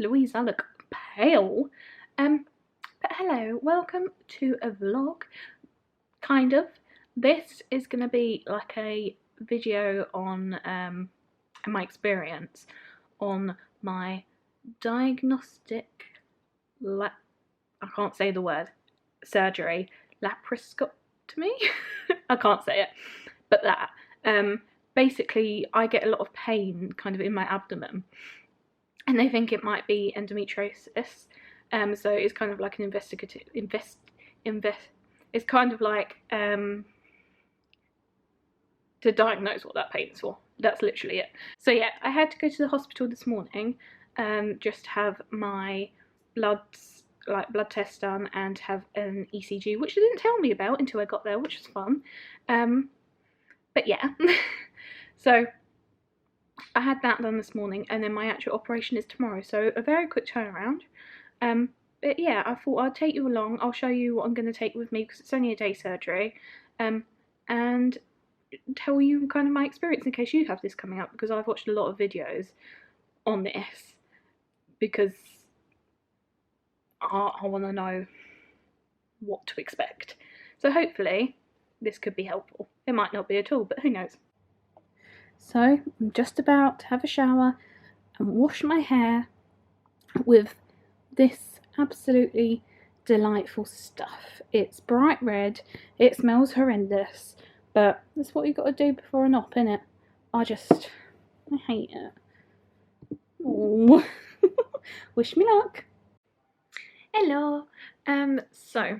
Louise, I look pale. But hello, welcome to a vlog, kind of. This is going to be like a video on my experience on my diagnostic, I can't say the word, surgery, laparoscopy. I can't say it, but that. Basically, I get a lot of pain kind of in my abdomen, and they think it might be endometriosis. So it's kind of like an investigative it's kind of like to diagnose what that pain is for. That's literally it. So yeah, I had to go to the hospital this morning, just to have my blood test done and have an ECG, which they didn't tell me about until I got there, which was fun. But yeah, so I had that done this morning, and then my actual operation is tomorrow, so a very quick turnaround. But yeah, I thought I'd take you along. I'll show you what I'm going to take with me because it's only a day surgery, and tell you kind of my experience in case you have this coming up, because I've watched a lot of videos on this because I want to know what to expect. So hopefully this could be helpful. It might not be at all, but who knows. So I'm just about to have a shower and wash my hair with this absolutely delightful stuff. It's bright red, it smells horrendous, but that's what you got to do before an op, innit? I hate it. Oh. Wish me luck. Hello. So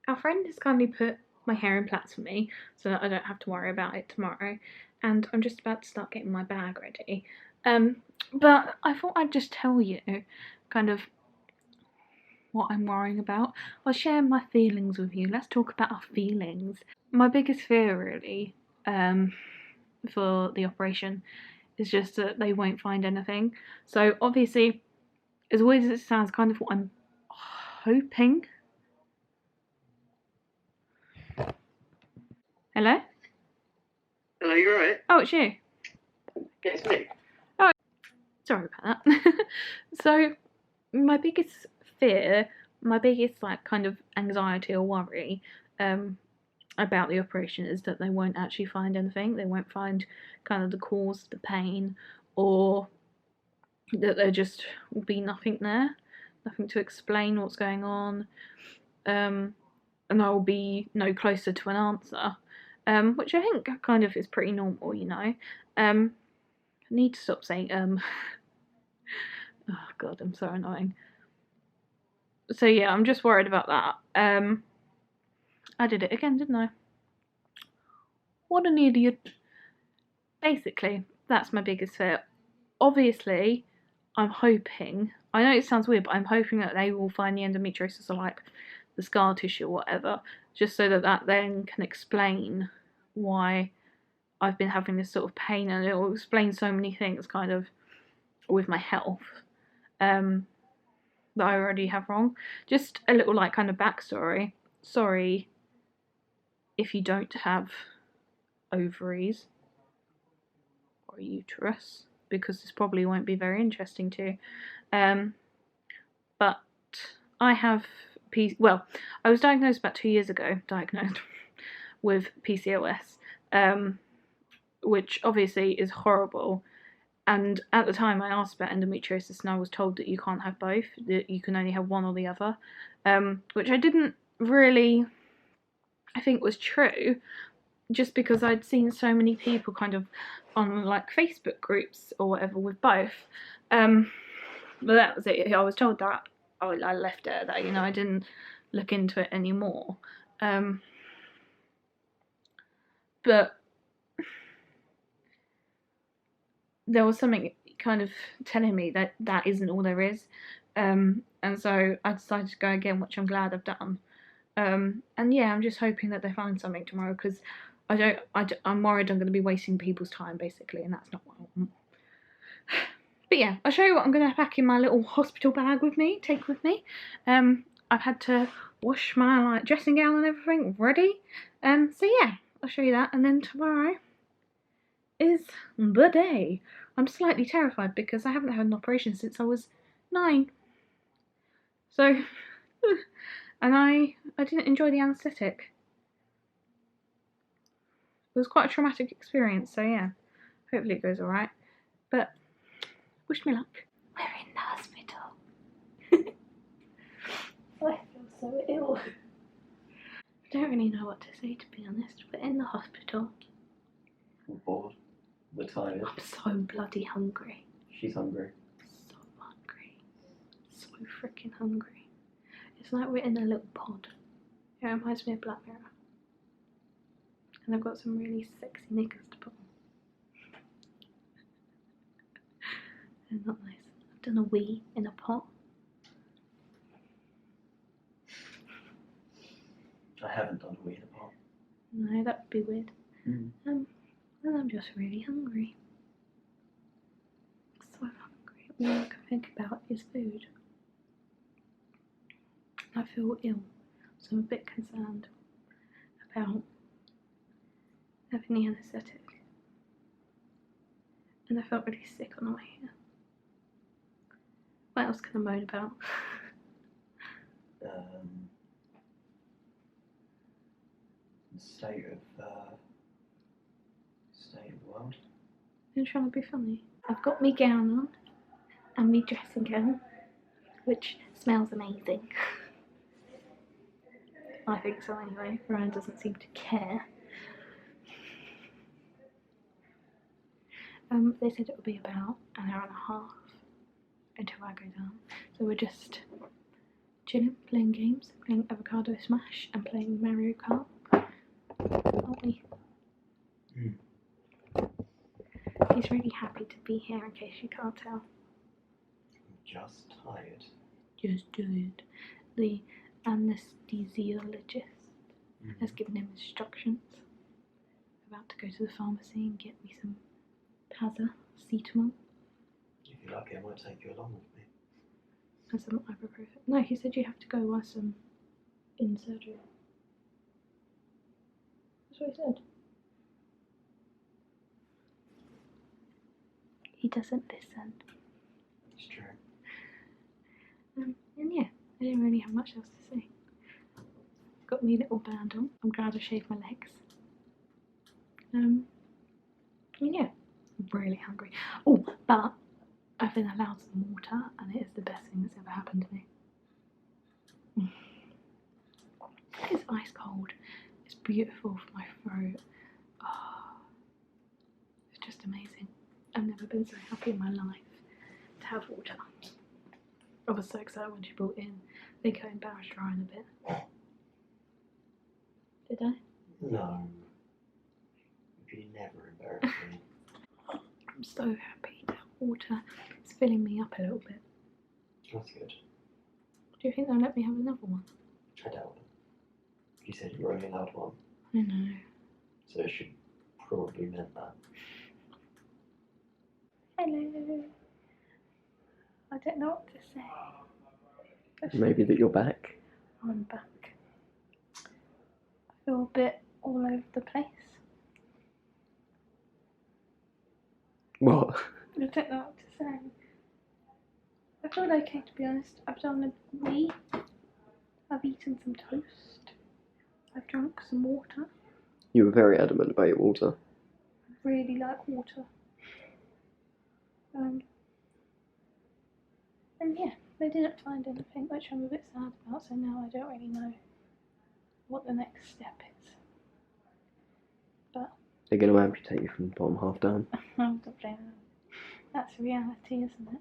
our friend has kindly put my hair in plaits for me so that I don't have to worry about it tomorrow, and I'm just about to start getting my bag ready. But I thought I'd just tell you kind of what I'm worrying about. I'll share my feelings with you. Let's talk about our feelings. My biggest fear really for the operation is just that they won't find anything. So obviously, as weird as it sounds, kind of what I'm hoping. Hello? Hello, you alright? Oh, it's you. Yeah, it's me. Oh, sorry about that. So my biggest fear, my biggest like kind of anxiety or worry about the operation is that they won't actually find anything. They won't find kind of the cause of the pain, or that there just will be nothing there, nothing to explain what's going on, and I will be no closer to an answer, which I think kind of is pretty normal, you know. I need to stop saying oh god, I'm so annoying. So yeah, I'm just worried about that. I did it again, didn't I? What an idiot. Basically, that's my biggest fear. Obviously, I'm hoping, I know it sounds weird, but I'm hoping that they will find the endometriosis or like the scar tissue or whatever, just so that that then can explain why I've been having this sort of pain, and it will explain so many things kind of with my health that I already have wrong. Just a little like kind of backstory. Sorry if you don't have ovaries or a uterus, because this probably won't be very interesting to you. But I have I was diagnosed about 2 years ago, with PCOS, which obviously is horrible. And at the time I asked about endometriosis and I was told that you can't have both, that you can only have one or the other, which I didn't really, I think was true, just because I'd seen so many people kind of on like Facebook groups or whatever with both. But that was it. I was told that. I left it at that, you know, I didn't look into it anymore. But there was something kind of telling me that that isn't all there is. And so I decided to go again, which I'm glad I've done. And yeah, I'm just hoping that they find something tomorrow, because I'm worried I'm going to be wasting people's time, basically, and that's not what I want. But yeah, I'll show you what I'm going to pack in my little hospital bag with me, take with me. I've had to wash my like dressing gown and everything ready. So yeah, I'll show you that, and then tomorrow is the day. I'm slightly terrified because I haven't had an operation since I was 9. So, and I didn't enjoy the anaesthetic. It was quite a traumatic experience, so yeah, hopefully it goes alright. But, wish me luck. We're in the hospital. I feel so ill. I don't really know what to say, to be honest. We're in the hospital. We're bored. We're tired. I'm so bloody hungry. She's hungry. So hungry. So freaking hungry. It's like we're in a little pod. It reminds me of Black Mirror. And I've got some really sexy knickers to put on. They're not nice. I've done a wee in a pot. I haven't done a wee in a pot. No, that would be weird. Mm. And I'm just really hungry. So hungry. All I can think about is food. I feel ill, so I'm a bit concerned about having the anaesthetic. And I felt really sick on the way here. What else can I moan about? The state of the world. I'm trying to be funny. I've got my gown on and my dressing gown, which smells amazing. I think so anyway. Ryan doesn't seem to care. They said it would be about an hour and a half until I go down. So we're just chilling, playing games, playing Avocado Smash and playing Mario Kart. Aren't we? Mm. He's really happy to be here in case you can't tell. I'm just tired. Just tired. The anesthesiologist has given him instructions. About to go to the pharmacy and get me some paracetamol. If you're lucky, I might take you along with me. And some ibuprofen. No, he said you have to go whilst I'm in surgery. That's what he said. He doesn't listen. It's true. And yeah, I didn't really have much else to say. Got me a little band on. I'm glad I shaved my legs. And yeah, I'm really hungry. Oh, but I've been allowed some water, and it is the best thing that's ever happened to me. It's ice cold. It's beautiful for my throat. Oh, it's just amazing. I've never been so happy in my life to have water. I was so excited when she brought in. I think I embarrassed Ryan a bit. Did I? No. You never embarrass me. I'm so happy to have water. It's filling me up a little bit. That's good. Do you think they'll let me have another one? I doubt it. You said you were only allowed one. I know. So it should probably meant that. Hello. I don't know what to say. Maybe that you're back. I'm back. I feel a bit all over the place. What? I don't know what to say. I feel okay, to be honest. I've done a wee. I've eaten some toast. I've drunk some water. You were very adamant about your water. I really like water. And yeah, they didn't find anything, which I'm a bit sad about, so now I don't really know what the next step is. But They're going to amputate you from the bottom half down. I'm not blaming them. That's reality, isn't it?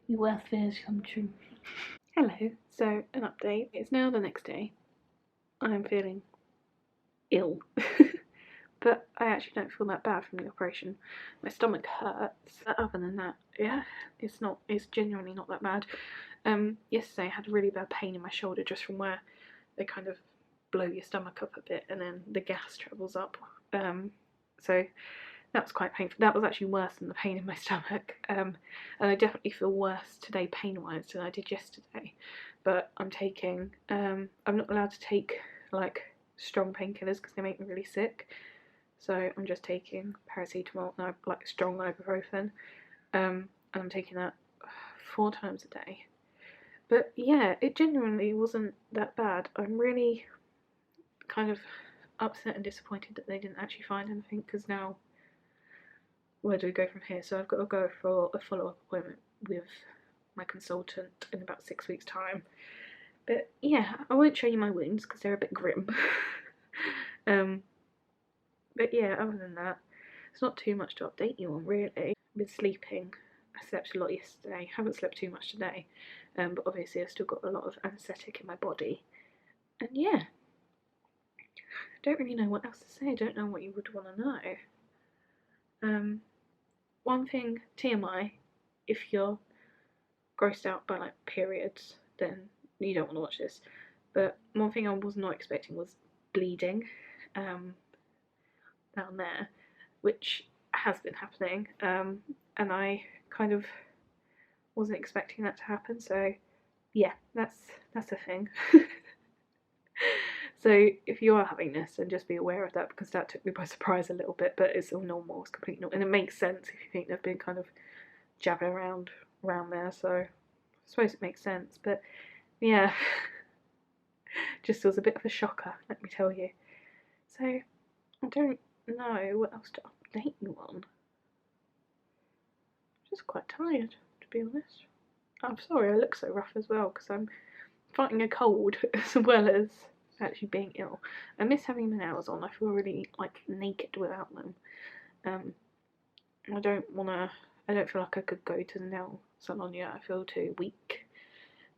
Your worst fears come true. Hello, so an update. It's now the next day. I am feeling ill. But I actually don't feel that bad from the operation. My stomach hurts. But other than that, yeah, it's genuinely not that bad. Yesterday I had really bad pain in my shoulder just from where they kind of blow your stomach up a bit and then the gas travels up. So that was quite painful. That was actually worse than the pain in my stomach. And I definitely feel worse today pain-wise than I did yesterday. But I'm taking, I'm not allowed to take like strong painkillers because they make me really sick. So I'm just taking paracetamol and like strong ibuprofen. And I'm taking that 4 times a day. But yeah, it genuinely wasn't that bad. I'm really kind of upset and disappointed that they didn't actually find anything, because now where do we go from here? So I've got to go for a follow-up appointment with my consultant in about 6 weeks' time. But yeah, I won't show you my wounds because they're a bit grim. But yeah, other than that, it's not too much to update you on, really. I've been sleeping. I slept a lot yesterday. Haven't slept too much today. But obviously I've still got a lot of anaesthetic in my body. And yeah, I don't really know what else to say. I don't know what you would want to know. One thing, TMI, if you're grossed out by like periods, then you don't want to watch this. But one thing I was not expecting was bleeding down there, which has been happening, and I kind of wasn't expecting that to happen. So yeah, that's a thing. So if you are having this, then just be aware of that, because that took me by surprise a little bit. But it's all normal, it's completely normal, and it makes sense if you think they've been kind of jabbing around there. So I suppose it makes sense. But yeah, just was a bit of a shocker, let me tell you. So I don't know what else to update you on. I'm just quite tired, to be honest. I'm sorry I look so rough as well, because I'm fighting a cold as well as actually being ill. I miss having my nails on. I feel really like naked without them. I don't feel like I could go to the nail salon yet. I feel too weak.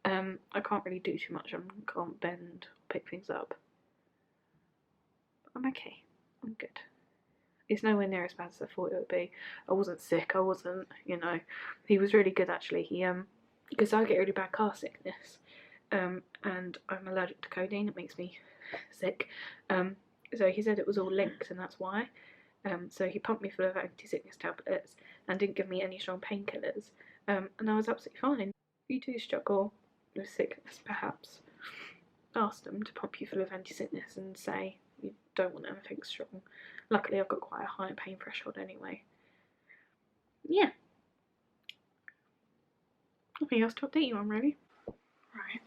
I can't really do too much. I can't bend or pick things up. But I'm okay. I'm good. It's nowhere near as bad as I thought it would be. I wasn't sick. I wasn't, He was really good actually. He because I get really bad car sickness. And I'm allergic to codeine. It makes me sick. So he said it was all linked, and that's why. So he pumped me full of anti-sickness tablets and didn't give me any strong painkillers. And I was absolutely fine. If you do struggle with sickness, perhaps ask them to pump you full of anti-sickness and say you don't want anything strong. Luckily, I've got quite a high pain threshold anyway. Yeah. Nothing else to update you on, really. Right.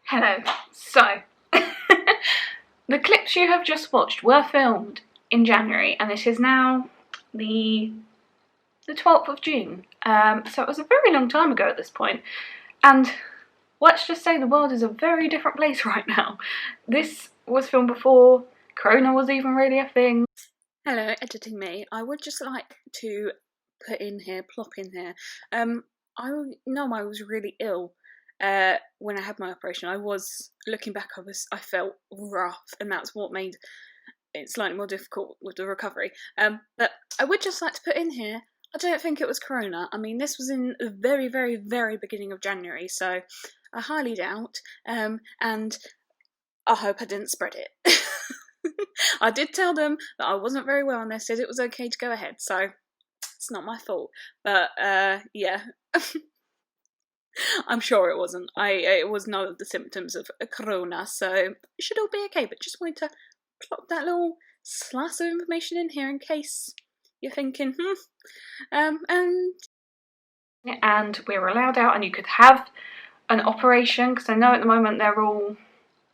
Hello. So, the clips you have just watched were filmed in January, and it is now the 12th of June. So it was a very long time ago at this point, and let's just say the world is a very different place right now. This was filmed before Corona was even really a thing. Hello, editing me. I would just like to plop in here. I know I was really ill when I had my operation. Looking back, I felt rough, and that's what made it slightly more difficult with the recovery. But I would just like to put in here, I don't think it was Corona. I mean, this was in the very, very, very beginning of January, so I highly doubt, and I hope I didn't spread it. I did tell them that I wasn't very well, and they said it was okay to go ahead, so it's not my fault. But yeah, I'm sure it wasn't. It was none of the symptoms of Corona, so it should all be okay. But just wanted to plop that little slice of information in here in case you're thinking, and we were allowed out, and you could have an operation, because I know at the moment they're all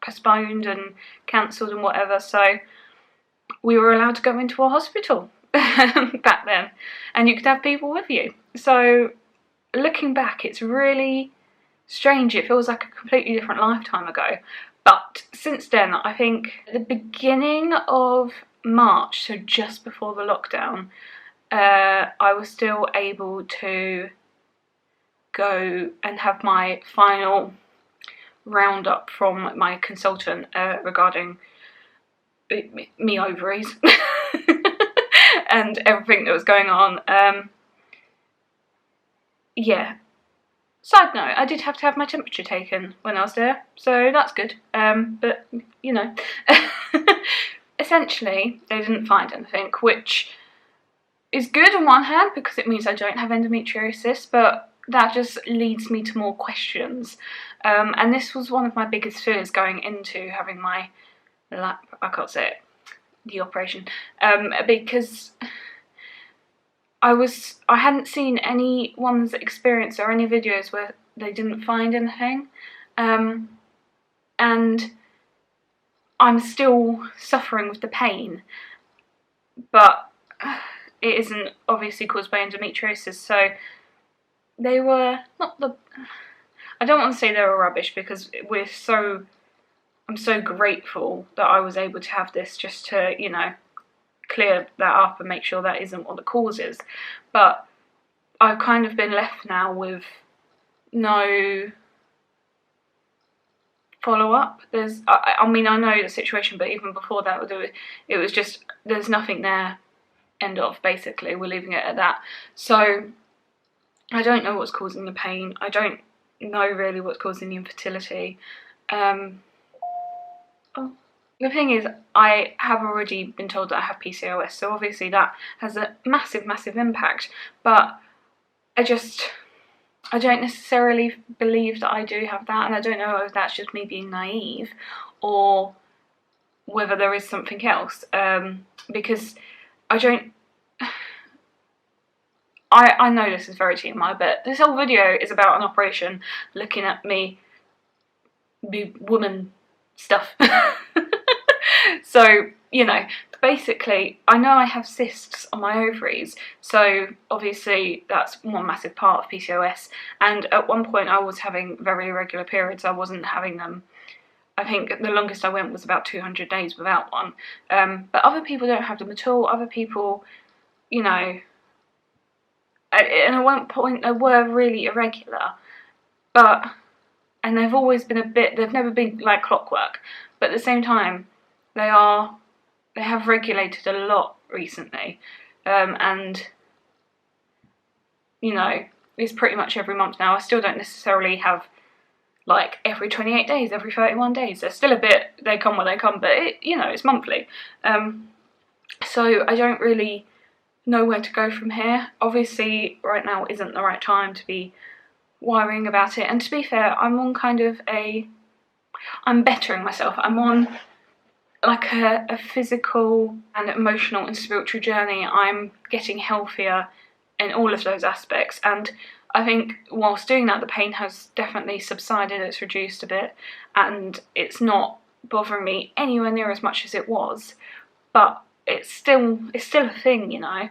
postponed and cancelled and whatever, so we were allowed to go into a hospital back then, and you could have people with you. So looking back, it's really strange. It feels like a completely different lifetime ago. But since then, I think at the beginning of March, so just before the lockdown, I was still able to go and have my final roundup from my consultant regarding me ovaries and everything that was going on. Yeah. Side note, I did have to have my temperature taken when I was there, so that's good. But, essentially, they didn't find anything, which is good on one hand because it means I don't have endometriosis, but that just leads me to more questions. And this was one of my biggest fears going into having my the operation, because I hadn't seen any one's experience or any videos where they didn't find anything, and I'm still suffering with the pain, but it isn't obviously caused by endometriosis. So they were not the, I don't want to say they were rubbish, because I'm so grateful that I was able to have this, just to, you know, clear that up and make sure that isn't what the cause is. But I've kind of been left now with no follow-up. I mean, I know the situation, but even before that, it was just, there's nothing there, end of, basically. We're leaving it at that. So I don't know what's causing the pain. I don't know really what's causing the infertility. The thing is, I have already been told that I have PCOS, so obviously that has a massive, massive impact, but I don't necessarily believe that I do have that, and I don't know if that's just me being naive or whether there is something else, because I know this is very TMI, but this whole video is about an operation looking at me woman stuff. So, you know, basically, I know I have cysts on my ovaries, so obviously that's one massive part of PCOS, and at one point I was having very irregular periods. I wasn't having them, I think the longest I went was about 200 days without one, but other people don't have them at all. Other people, you know, and at one point they were really irregular, and they've always been they've never been like clockwork, but at the same time, they have regulated a lot recently, and, you know, it's pretty much every month now. I still don't necessarily have, like, every 28 days, every 31 days. There's still a bit, they come when they come, but, you know, it's monthly. So I don't really know where to go from here. Obviously, right now isn't the right time to be worrying about it, and to be fair, I'm on kind of I'm bettering myself. I'm on like a physical and emotional and spiritual journey. I'm getting healthier in all of those aspects, and I think whilst doing that, the pain has definitely subsided. It's reduced a bit, and it's not bothering me anywhere near as much as it was, but it's still a thing, you know.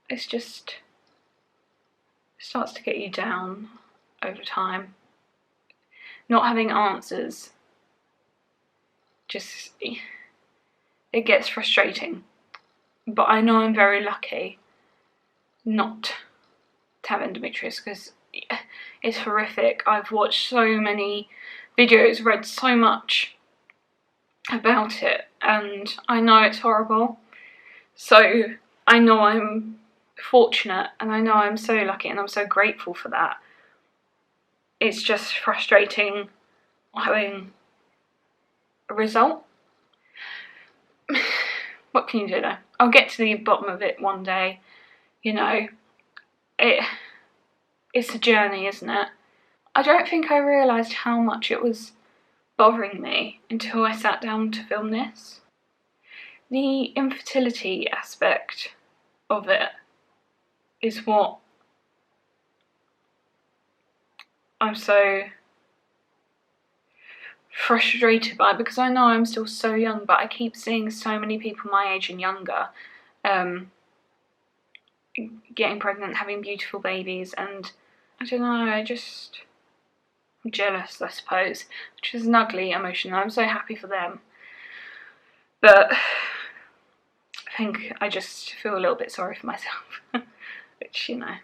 It's just, it starts to get you down over time. Not having answers, just, it gets frustrating. But I know I'm very lucky not to have endometriosis, because it's horrific. I've watched so many videos, read so much about it, and I know it's horrible. So I know I'm fortunate, and I know I'm so lucky, and I'm so grateful for that. It's just frustrating having a result. What can you do though? I'll get to the bottom of it one day, you know. It's a journey, isn't it? I don't think I realised how much it was bothering me until I sat down to film this. The infertility aspect of it is what I'm so frustrated by, because I know I'm still so young, but I keep seeing so many people my age and younger getting pregnant, having beautiful babies, and I don't know, I'm jealous, I suppose, which is an ugly emotion. I'm so happy for them, but I think I just feel a little bit sorry for myself, which, you know,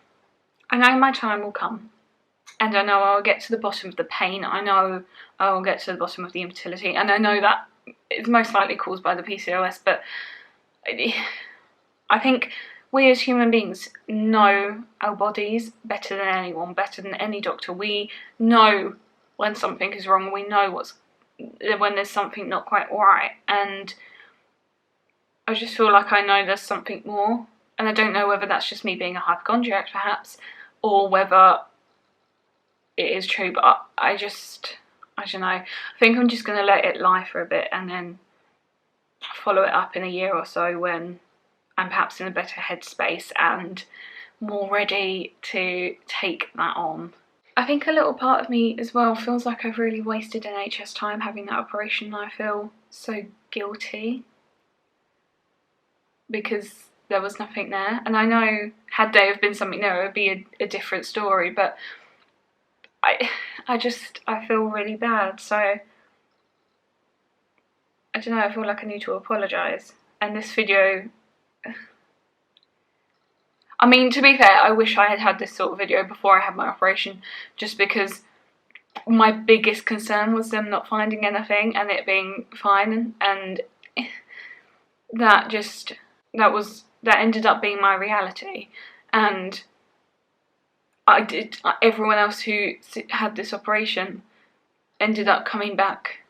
I know my time will come, and I know I'll get to the bottom of the pain. I know I will get to the bottom of the infertility, and I know that it's most likely caused by the PCOS, but I think we as human beings know our bodies better than anyone, better than any doctor. We know when something is wrong, we know when there's something not quite right, and I just feel like I know there's something more, and I don't know whether that's just me being a hypochondriac perhaps, or whether it is true, but I don't know. I think I'm just going to let it lie for a bit and then follow it up in a year or so when I'm perhaps in a better headspace and more ready to take that on. I think a little part of me as well feels like I've really wasted NHS time having that operation. I feel so guilty because there was nothing there, and I know had there have been something there it would be a different story, but I feel really bad. So I don't know, I feel like I need to apologise. And this video, I mean, to be fair, I wish I had had this sort of video before I had my operation, just because my biggest concern was them not finding anything and it being fine, and that ended up being my reality. And everyone else who had this operation ended up coming back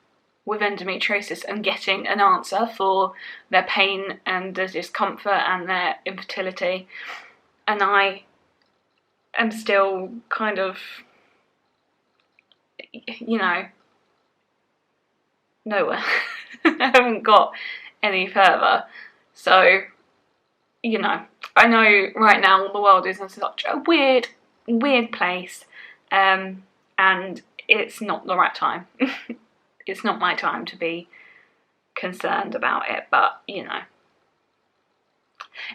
with endometriosis and getting an answer for their pain and their discomfort and their infertility, and I am still kind of, you know, nowhere. I haven't got any further. So, you know, I know right now the world is in such a weird place, and it's not the right time. It's not my time to be concerned about it, but you know,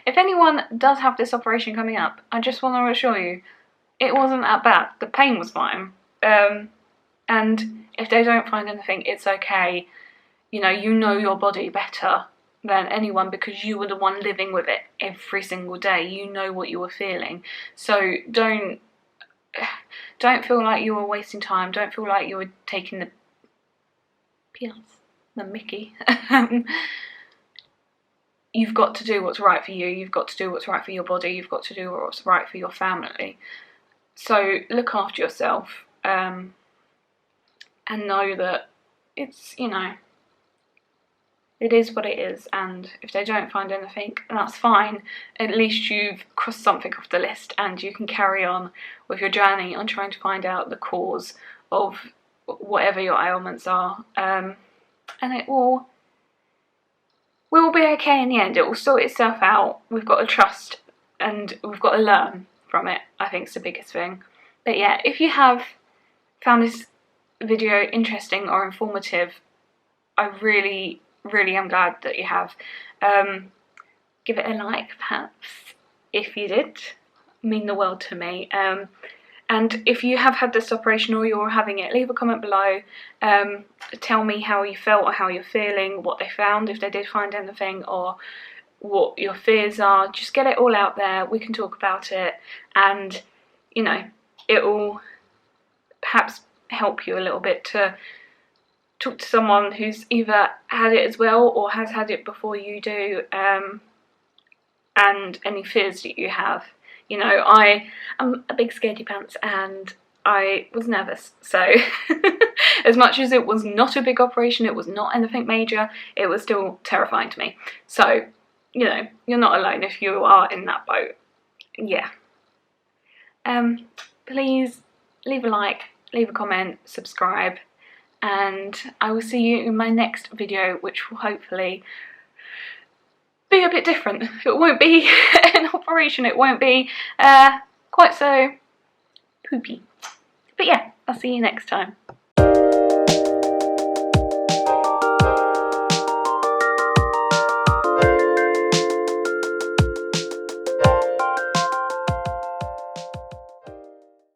if anyone does have this operation coming up, I just want to assure you it wasn't that bad. The pain was fine, and if they don't find anything, it's okay. You know your body better than anyone because you were the one living with it every single day. You know what you were feeling, so don't feel like you were wasting time. Don't feel like you were taking the mickey. You've got to do what's right for you. You've got to do what's right for your body. You've got to do what's right for your family. So look after yourself, and know that it's, you know, it is what it is, and if they don't find anything, that's fine. At least you've crossed something off the list and you can carry on with your journey on trying to find out the cause of whatever your ailments are, and it will be okay in the end. It will sort itself out. We've got to trust and we've got to learn from it, I think is the biggest thing. But yeah, if you have found this video interesting or informative, I really am glad that you have. Give it a like perhaps if you did. Mean the world to me. And if you have had this operation or you're having it, leave a comment below. Tell me how you felt or how you're feeling, what they found, if they did find anything, or what your fears are. Just get it all out there. We can talk about it, and you know, it will perhaps help you a little bit to talk to someone who's either had it as well or has had it before you do, and any fears that you have. You know, I am a big scaredy pants and I was nervous, so as much as it was not a big operation, it was not anything major, it was still terrifying to me. So, you know, you're not alone if you are in that boat. Yeah. Please leave a like, leave a comment, subscribe, and I will see you in my next video, which will hopefully be a bit different. It won't be an operation, it won't be quite so poopy. But yeah, I'll see you next time.